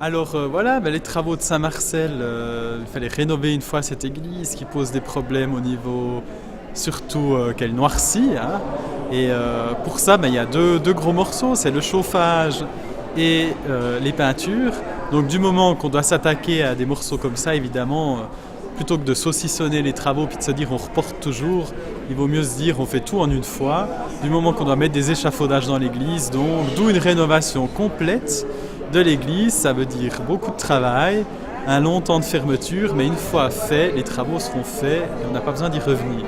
Alors voilà, les travaux de Saint-Marcel, il fallait rénover une fois cette église qui pose des problèmes au niveau surtout qu'elle noircit. Hein. Et pour ça, il y a deux gros morceaux, c'est le chauffage et les peintures. Donc du moment qu'on doit s'attaquer à des morceaux comme ça, évidemment, plutôt que de saucissonner les travaux puis de se dire on reporte toujours, il vaut mieux se dire on fait tout en une fois. Du moment qu'on doit mettre des échafaudages dans l'église, donc d'où une rénovation complète de l'église, ça veut dire beaucoup de travail, un long temps de fermeture, mais une fois fait, les travaux seront faits et on n'a pas besoin d'y revenir.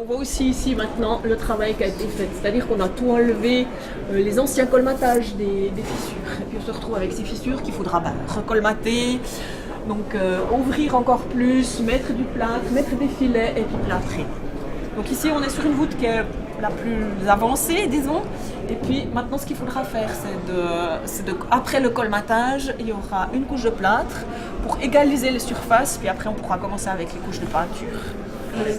On voit aussi ici maintenant le travail qui a été fait, c'est-à-dire qu'on a tout enlevé, les anciens colmatages des fissures. Et puis on se retrouve avec ces fissures qu'il faudra recolmater, donc ouvrir encore plus, mettre du plâtre, mettre des filets et puis plâtrer. Donc ici on est sur une voûte qui est la plus avancée, disons. Et puis maintenant ce qu'il faudra faire, c'est après le colmatage, il y aura une couche de plâtre pour égaliser les surfaces, puis après on pourra commencer avec les couches de peinture.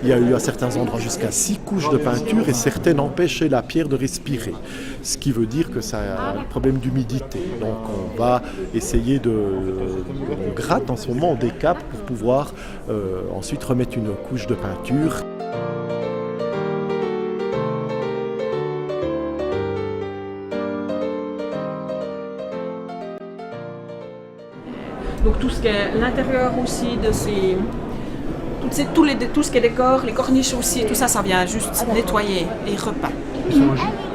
Il y a eu à certains endroits jusqu'à 6 couches de peinture et certaines empêchaient la pierre de respirer. Ce qui veut dire que ça a un problème d'humidité. Donc on va essayer on gratte en ce moment, on décape pour pouvoir ensuite remettre une couche de peinture. Donc tout ce qui est l'intérieur aussi de ces... Tout ce qui est décor, les corniches aussi, tout ça, ça vient juste nettoyer et repeint.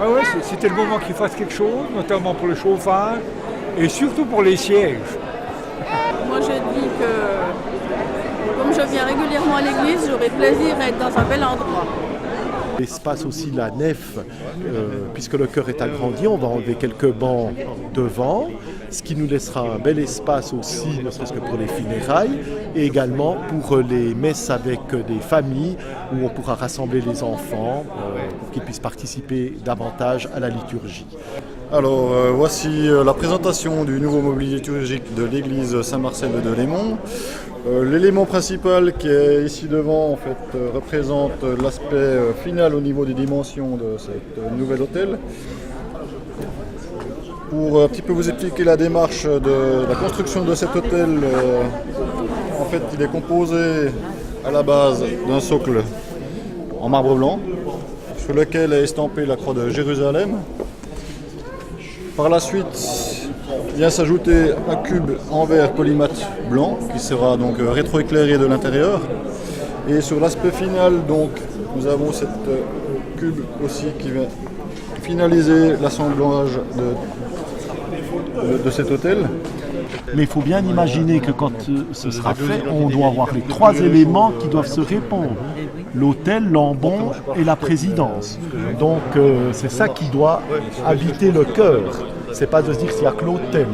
Ah ouais, c'était le moment qu'il fasse quelque chose, notamment pour le chauffage et surtout pour les sièges. Moi je dis que comme je viens régulièrement à l'église, j'aurais plaisir à être dans un bel endroit. L'espace aussi, la nef, puisque le chœur est agrandi, on va enlever quelques bancs devant, ce qui nous laissera un bel espace aussi, ne serait-ce que pour les funérailles, et également pour les messes avec des familles, où on pourra rassembler les enfants pour qu'ils puissent participer davantage à la liturgie. Alors voici la présentation du nouveau mobilier liturgique de l'église Saint-Marcel de Delémont. L'élément principal qui est ici devant en fait, représente l'aspect final au niveau des dimensions de cet nouvel autel. Pour un petit peu vous expliquer la démarche de la construction de cet autel, en fait il est composé à la base d'un socle en marbre blanc sur lequel est estampée la croix de Jérusalem. Par la suite, vient s'ajouter un cube en verre polymate blanc qui sera donc rétroéclairé de l'intérieur. Et sur l'aspect final, donc, nous avons cette cube aussi qui vient finaliser l'assemblage de cet autel. Mais il faut bien imaginer que quand ce sera fait, on doit avoir les 3 éléments qui doivent se répondre. L'autel, l'ambon et la présidence. Donc c'est ça qui doit habiter le cœur. C'est pas de se dire s'il n'y a que l'autel.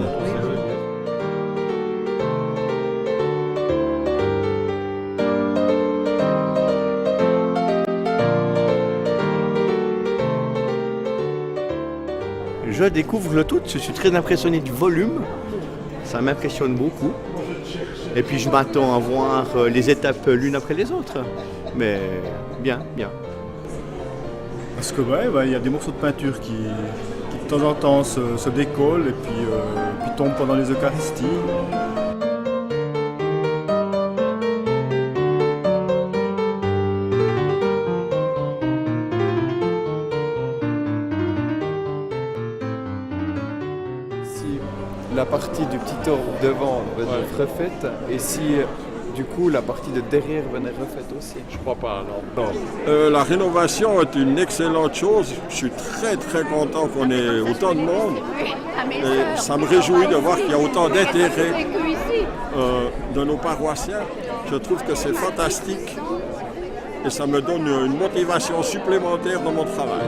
Je découvre le tout, je suis très impressionné du volume, ça m'impressionne beaucoup. Et puis je m'attends à voir les étapes l'une après les autres. Mais bien. Parce que y a des morceaux de peinture qui de temps en temps se décollent et puis tombent pendant les Eucharisties. La partie du petit orgue devant va être refaite et si du coup la partie de derrière va être refaite aussi. Je crois pas, non. La rénovation est une excellente chose. Je suis très content qu'on ait autant de monde. Et ça me réjouit de voir qu'il y a autant d'intérêt de nos paroissiens. Je trouve que c'est fantastique et ça me donne une motivation supplémentaire dans mon travail.